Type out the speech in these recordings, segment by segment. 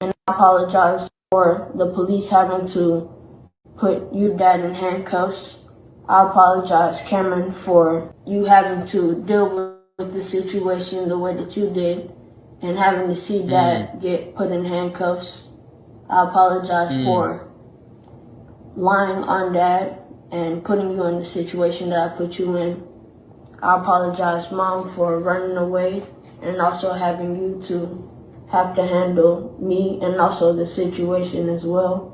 And I apologize for the police having to put your dad in handcuffs. I apologize, Cameron, for you having to deal with the situation the way that you did and having to see Dad get put in handcuffs. I apologize for lying on Dad and putting you in the situation that I put you in. I apologize, Mom, for running away and also having you to have to handle me and also the situation as well.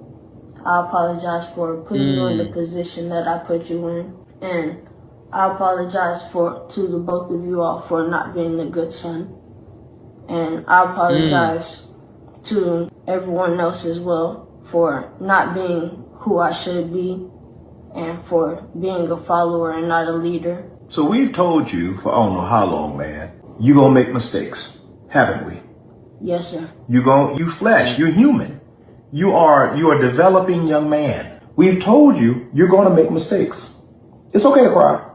I apologize for putting you in the position that I put you in. And I apologize to the both of you all for not being a good son. And I apologize to everyone else as well for not being who I should be and for being a follower and not a leader. So we've told you for I don't know how long, man, you're going to make mistakes, haven't we? Yes, sir. You flesh, you're human. You are a developing young man. We've told you you're going to make mistakes. It's okay to cry.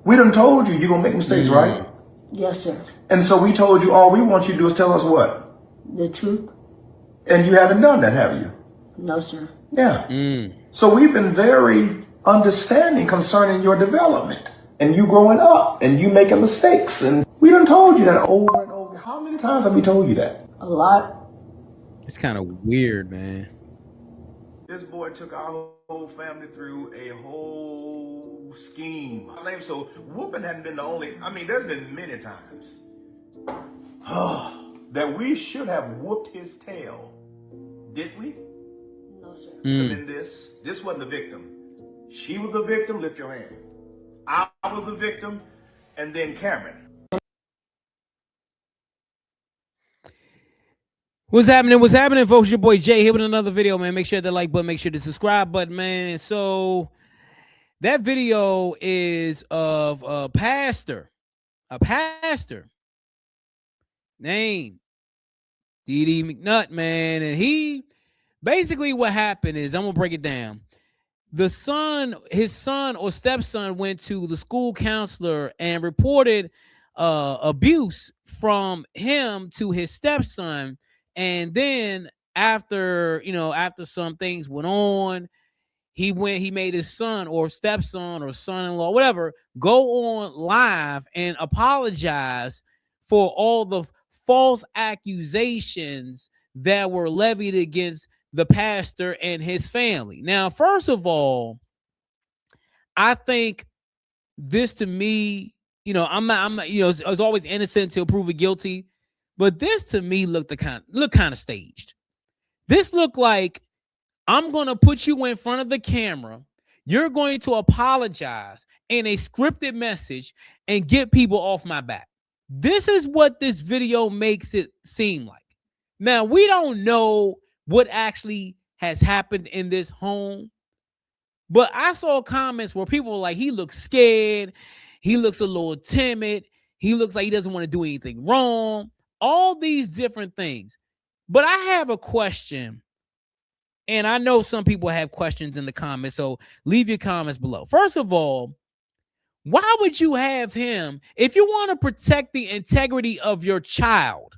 We done told you you're going to make mistakes, right? Yes, sir. And so we told you all we want you to do is tell us what? The truth? And you haven't done that, have you? No, sir. Yeah. So we've been very understanding concerning your development and you growing up and you making mistakes. And we done told you that over and over. How many times have we told you that? A lot. It's kind of weird, man. This boy took our whole family through a whole scheme. So whooping hadn't been the only, there's been many times that we should have whooped his tail. Did we? No, sir. And then this wasn't the victim. She was the victim, lift your hand. I was the victim, and then Cameron. What's happening? What's happening, folks? Your boy Jay here with another video, man. Make sure the like button, make sure the subscribe button, man. So that video is of a pastor named D.D. McNutt, man. And he basically what happened is, I'm gonna break it down. His son or stepson went to the school counselor and reported abuse from him to his stepson. And then after some things went on, he made his son or stepson or son-in-law, whatever, go on live and apologize for all the false accusations that were levied against the pastor and his family. Now, first of all, I think this, to me, I'm not, it's always innocent until proven guilty. But this to me looked kind of staged. This looked like, I'm going to put you in front of the camera. You're going to apologize in a scripted message and get people off my back. This is what this video makes it seem like. Now, we don't know what actually has happened in this home, but I saw comments where people were like, he looks scared. He looks a little timid. He looks like he doesn't want to do anything wrong. All these different things. But I have a question, and I know some people have questions in the comments, so leave your comments below. First of all, why would you have him, if you want to protect the integrity of your child,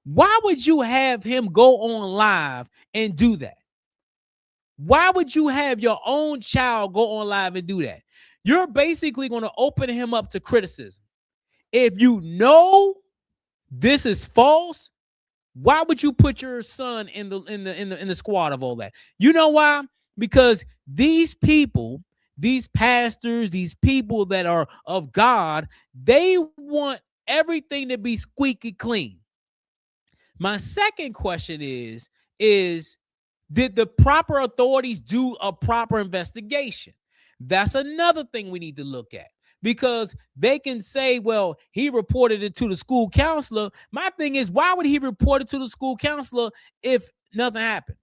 why would you have him go on live and do that? Why would you have your own child go on live and do that? You're basically going to open him up to criticism. If you know this is false, why would you put your son in the squad of all that? You know why? Because these people, these pastors, these people that are of God, they want everything to be squeaky clean. My second question is did the proper authorities do a proper investigation? That's another thing we need to look at. Because they can say, well, he reported it to the school counselor. My thing is, why would he report it to the school counselor if nothing happened?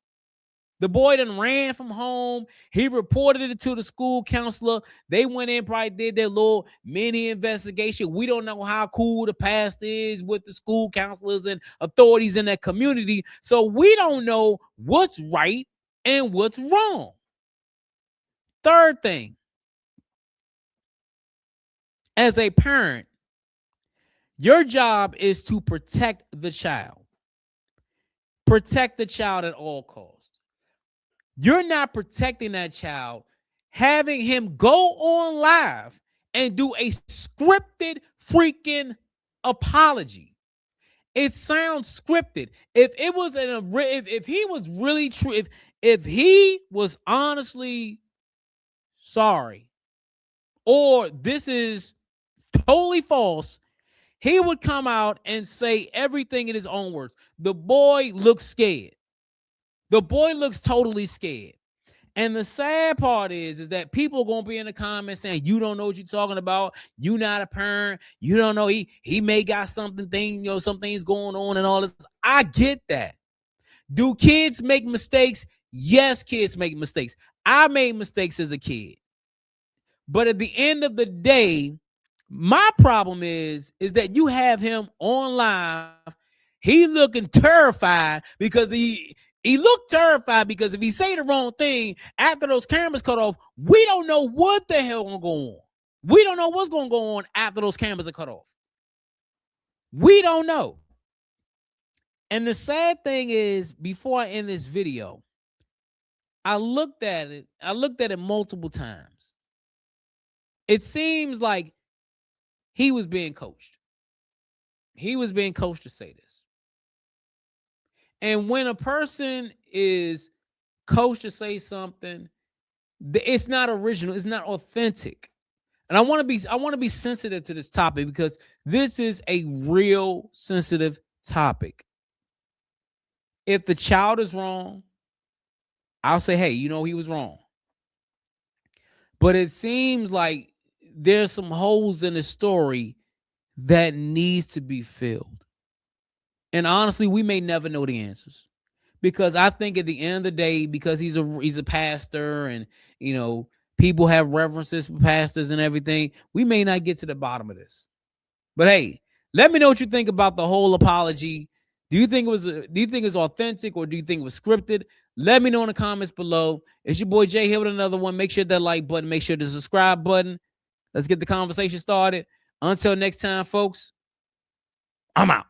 The boy done ran from home. He reported it to the school counselor. They went in, probably did their little mini investigation. We don't know how cool the pastor is with the school counselors and authorities in that community. So we don't know what's right and what's wrong. Third thing. As a parent, your job is to protect the child. protect the child at all costs. You're not protecting that child, having him go on live and do a scripted freaking apology. It sounds scripted. If it was if he was really true, if he was honestly sorry, or this is totally false, he would come out and say everything in his own words. The boy looks scared. The boy looks totally scared. And the sad part is that people are going to be in the comments saying, you don't know what you're talking about. You're not a parent. You don't know. He may got something's going on and all this. I get that. Do kids make mistakes? Yes, kids make mistakes. I made mistakes as a kid. But at the end of the day, my problem is that you have him on live. He looking terrified because he looked terrified because if he say the wrong thing after those cameras cut off, we don't know what the hell gonna go on. We don't know what's gonna go on after those cameras are cut off. We don't know. And the sad thing is, before I end this video, I looked at it multiple times. It seems like he was being coached. He was being coached to say this. And when a person is coached to say something, it's not original, it's not authentic. And I want to be sensitive to this topic because this is a real sensitive topic. If the child is wrong, I'll say, hey, he was wrong. But it seems like there's some holes in the story that needs to be filled. And honestly, we may never know the answers, because I think at the end of the day, because he's a pastor and, people have references for pastors and everything, we may not get to the bottom of this. But hey, let me know what you think about the whole apology. Do you think it's authentic, or do you think it was scripted? Let me know in the comments below. It's your boy Jay here with another one. Make sure that like button, make sure the subscribe button. Let's get the conversation started. Until next time, folks, I'm out.